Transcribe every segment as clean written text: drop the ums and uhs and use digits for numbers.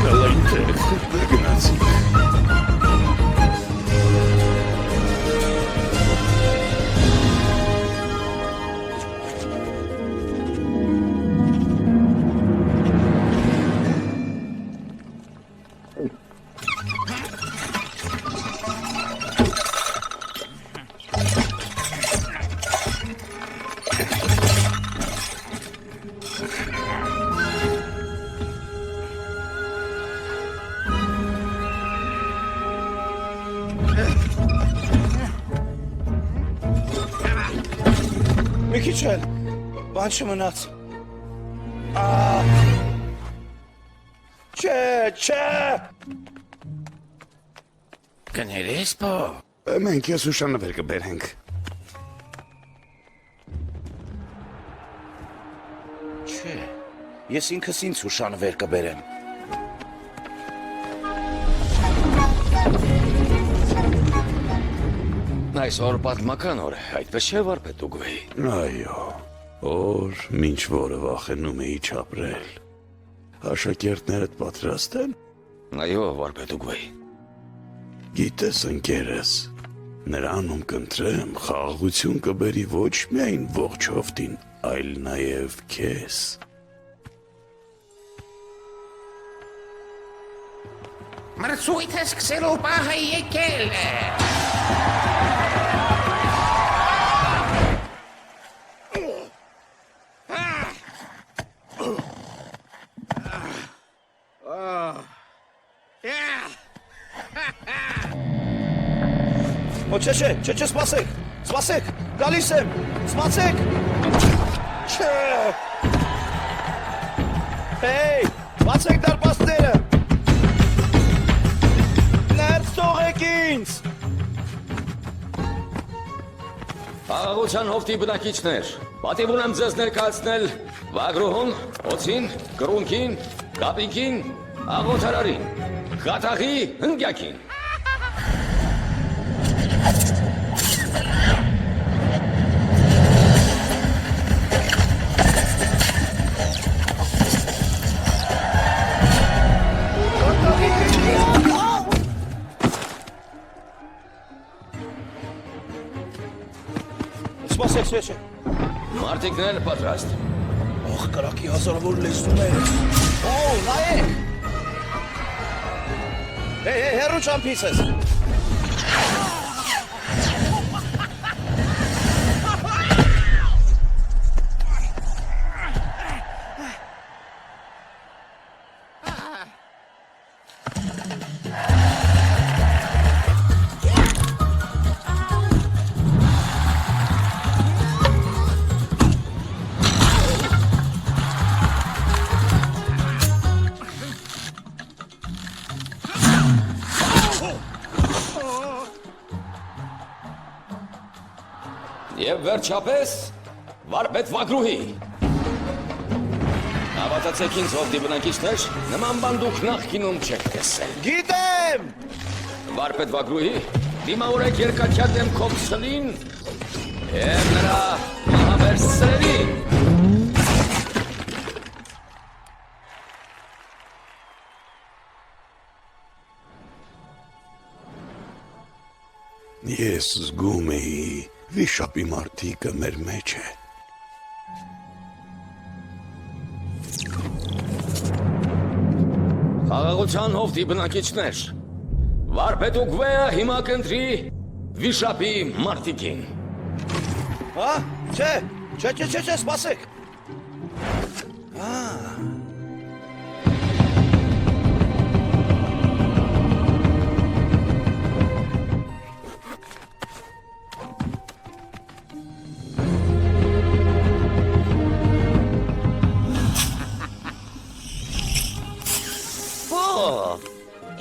Ալայն տեղ, գնացիք։ Մի քիչ էլ, բան չմնաց։ Չէ։ Կներես պո։ Մենք ես ուշանվեր կբերենք։ Չէ, ես ինքս ինձ հուշանվեր կբերեմ։ Այսօր պատմական օր է, այդպես չէ վարպետ ուգվեի։ Այո, օր մինչ որը վախենում էի չապրել։ Աշակերտներդ պատրաստ են։ Այո, վարպետ ուգվեի։ Գիտես ընկերս, նրանում կընտրեմ խաղաղություն կբերի ոչ միայն ողջ հովտին, այլ նաև քեզ։ Մրցույթը սկսելու պահը եկել է։ Չէ, սպասեք, գալիս եմ, սպասեք։ Չէ։ Հեյ, բացեք դարպասները։ Ներս թողեք ինձ։ Խաղաղության հովտի բնակիչներ, պատիվ ունեմ ձեզ ներկայացնել Վագրոհուն, Օձին, Կռունկին, Կապիկին, Աղոթարարին, Խաթաղի, Հնգյակին։ Սպասեք, սվեչը։ Մարդիկներ պատրաստ։ Ող կրակի հազարավոր լեզուներ։ Նայեք։ Հերու ճամփից ես։ Եվ վերջապես, վարպետ Վագրուհի։ Հավատացեք ինձ հովտի բնակիչներ, նման բան դուք նախկինում չեք տեսել։ Գիտեմ։ Վարպետ Վագրուհի, դիմավորեք երկաթյա դեմքով սլին և նրա մահաբերս սրերին։ Ես զգում էի վիշապի մարդիկը մեր մեջ է։ Խաղաղության հովտի բնակիչներ, վարպետ ուգվեը հիմա կընտրի վիշապի մարդիկին։ Չէ, սպասեք։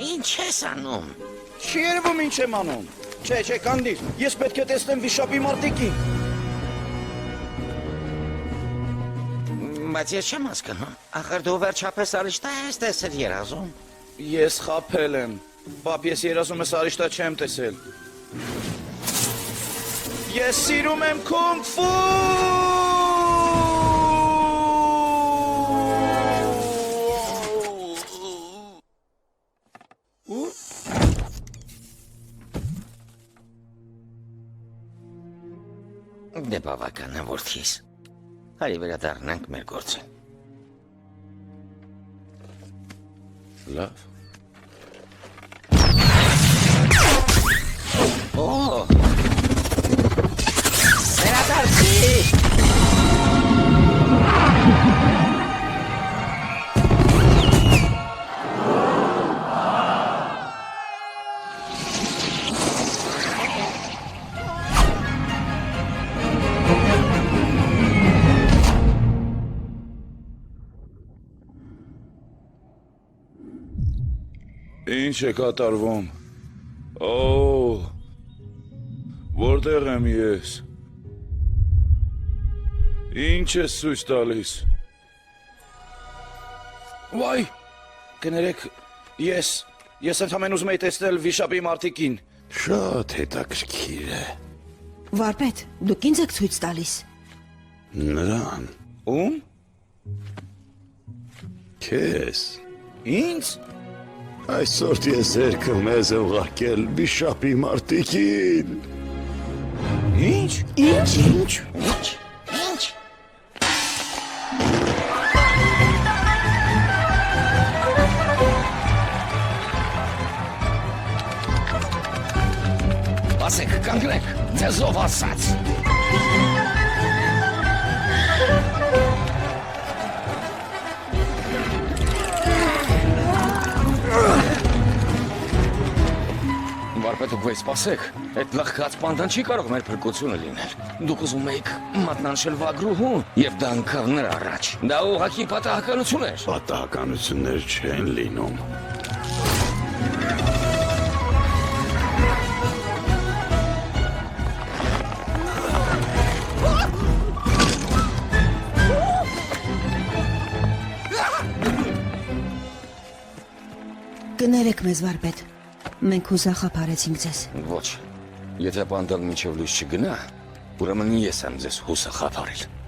Ինչ ես անում։ Չի երևում ինչ եմ անում։ Չէ, կանգնիր, ես պետք է տեսնեմ վիշապի մարդիկին։ Բայց ես չեմ հասկանում, ախր դու վերջապես արիշտա ես տեսել երազում։ Ես խաբել եմ, պապ, ես երազում ես արիշտա չեմ տեսել։ Ես սիրում եմ քունգ ֆու։ բավական է որդիս։ Հարի վերադառնանք մեր գործին։ Լավ։ Օ! Վերադարձի։ Ինչ է կատարվում։ Օ, որտեղ եմ ես։ Ինչ է ցույց տալիս։ Վայ, կներեք, ես ընդհանրեն ուզում եի տեսնել վիշապի մարդիկին։ Շատ հետաքրքիր է։ Վարպետ, դուք ինձ եք ցույց տալիս։ Նրան, Ում։ քեզ, Ինձ։ այսօր ես երկը մեզ է ուղարկել վիշապի մարտիկին։ Ինչ։ Ինչ։ Ասեք, կանգնեք, ձեզով ասած։ Վարպետ ուղղի սպասեք, այդ լղկած պանդան չի կարող մեր փրկությունը լինել։ Դուք ուզում եք մատնանշել վագրուհուն և դա ընկավ նրա առաջ։ Դա ուղղակի պատահականություն էր։ Պատահականություններ չեն լինում։ Կներեք մեզ, վարպետ։ Մենք հուսախաբարեցինք ձեզ։ Ոչ, եթե պանդան մինչև լույս չգնա, ուրեմն ես եմ ձեզ հուսախաբարել։